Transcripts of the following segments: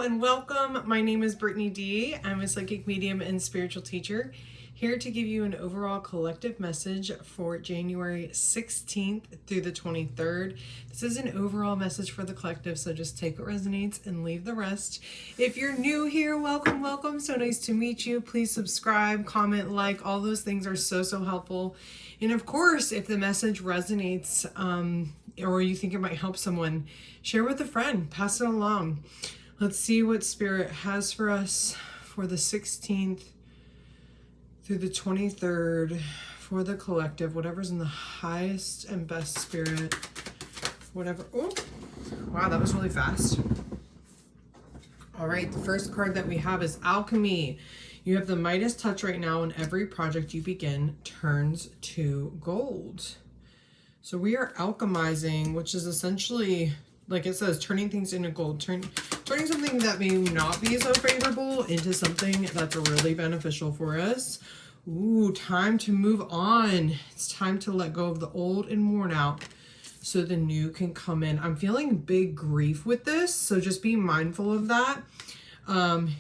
and welcome. My name is Brittany D. I'm a psychic medium and spiritual teacher, here to give you an overall collective message for January 16th through the 23rd. This is an overall message for the collective, so just take what resonates and leave the rest. If you're new here, welcome, welcome. So nice to meet you. Please subscribe, comment, like. All those things are so helpful. And of course, if the message resonates or you think it might help someone, share with a friend, pass it along. Let's see what Spirit has for us for the 16th through the 23rd for the collective, whatever's in the highest and best spirit, whatever. Oh, wow, that was really fast. All right, the first card that we have is Alchemy. You have the Midas touch right now, and every project you begin turns to gold. So we are alchemizing, which is essentially, like it says, turning things into gold, turning something that may not be so favorable into something that's really beneficial for us. Ooh, time to move on. It's time to let go of the old and worn out so the new can come in. I'm feeling big grief with this, so just be mindful of that.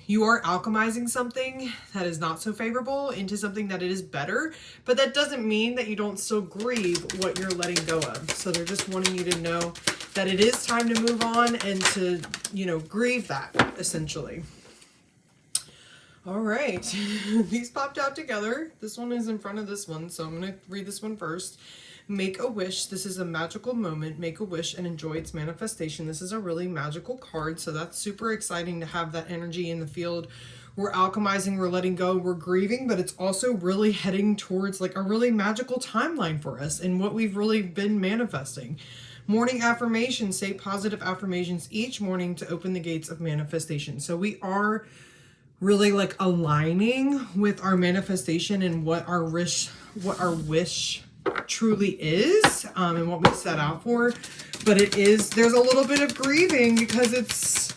You are alchemizing something that is not so favorable into something that it is better, but that doesn't mean that you don't still grieve what you're letting go of. So they're just wanting you to know that it is time to move on and to, grieve that, essentially. All right, these popped out together. This one is in front of this one, so I'm going to read this one first. Make a wish. This is a magical moment. Make a wish and enjoy its manifestation. This is a really magical card, so that's super exciting to have that energy in the field. We're alchemizing, we're letting go, we're grieving, but it's also really heading towards like a really magical timeline for us and what we've really been manifesting. Morning affirmations. Say positive affirmations each morning to open the gates of manifestation. So we are really like aligning with our manifestation and what our wish truly is, and what we set out for. But there's a little bit of grieving because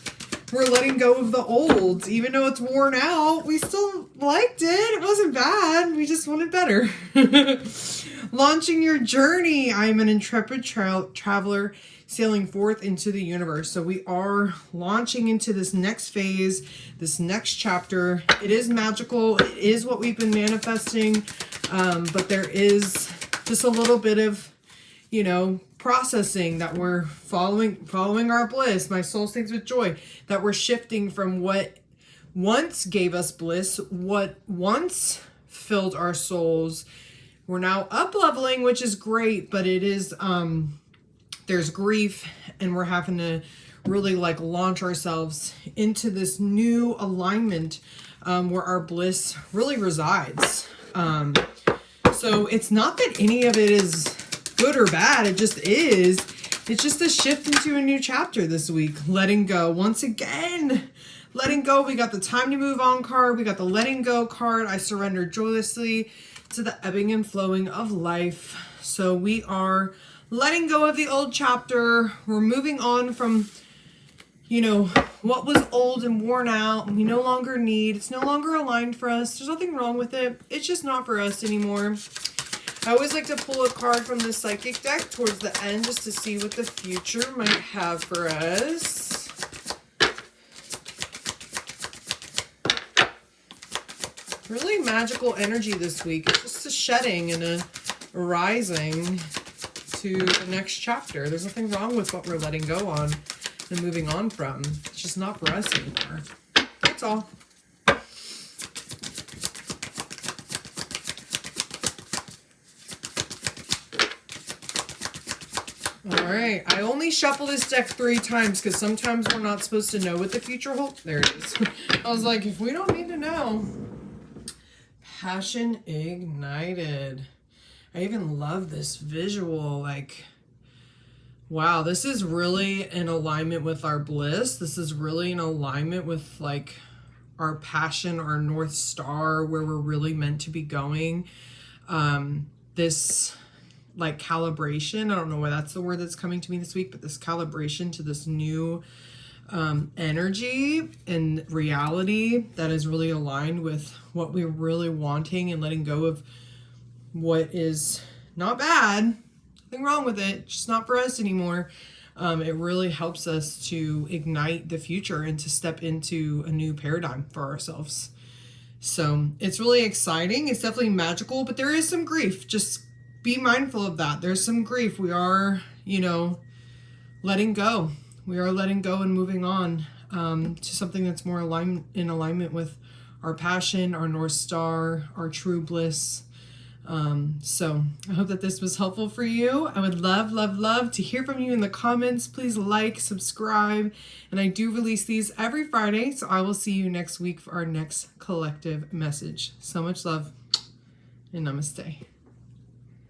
we're letting go of the old. Even though it's worn out, we still liked it. It wasn't bad. We just wanted better. Launching your journey. I'm an intrepid traveler sailing forth into the universe. So we are launching into this next phase, this next chapter. It is magical. It is what we've been manifesting. But there is just a little bit of, processing that we're following our bliss. My soul sings with joy that we're shifting from what once gave us bliss, what once filled our souls. We're now up leveling, which is great, but it is, there's grief, and we're having to really launch ourselves into this new alignment, where our bliss really resides. So it's not that any of it is good or bad. It just is. It's just a shift into a new chapter this week. Letting go. Once again, letting go. We got the time to move on card. We got the letting go card. I surrender joyously to the ebbing and flowing of life. So we are letting go of the old chapter. We're moving on from, what was old and worn out. We no longer need. It's no longer aligned for us. There's nothing wrong with it. It's just not for us anymore. I always like to pull a card from the psychic deck towards the end just to see what the future might have for us. Really magical energy this week. It's just a shedding and a rising to the next chapter. There's nothing wrong with what we're letting go on and moving on from. It's just not for us anymore. That's all. All right, I only shuffle this deck 3 times because sometimes we're not supposed to know what the future holds. There it is. I was like, if we don't need to know. Passion ignited. I even love this visual, wow, this is really in alignment with our bliss. This is really in alignment with our passion, our North Star, where we're really meant to be going. This calibration, I don't know why that's the word that's coming to me this week, but this calibration to this new energy and reality that is really aligned with what we're really wanting and letting go of what is not bad. Nothing wrong with it. It's just not for us anymore. it really helps us to ignite the future and to step into a new paradigm for ourselves. So it's really exciting. It's definitely magical, but there is some grief. Just be mindful of that. There's some grief. We are, letting go. We are letting go and moving on to something that's more in alignment with our passion, our North Star, our true bliss. So I hope that this was helpful for you. I would love, love, love to hear from you in the comments. Please like, subscribe, and I do release these every Friday. So I will see you next week for our next collective message. So much love and namaste.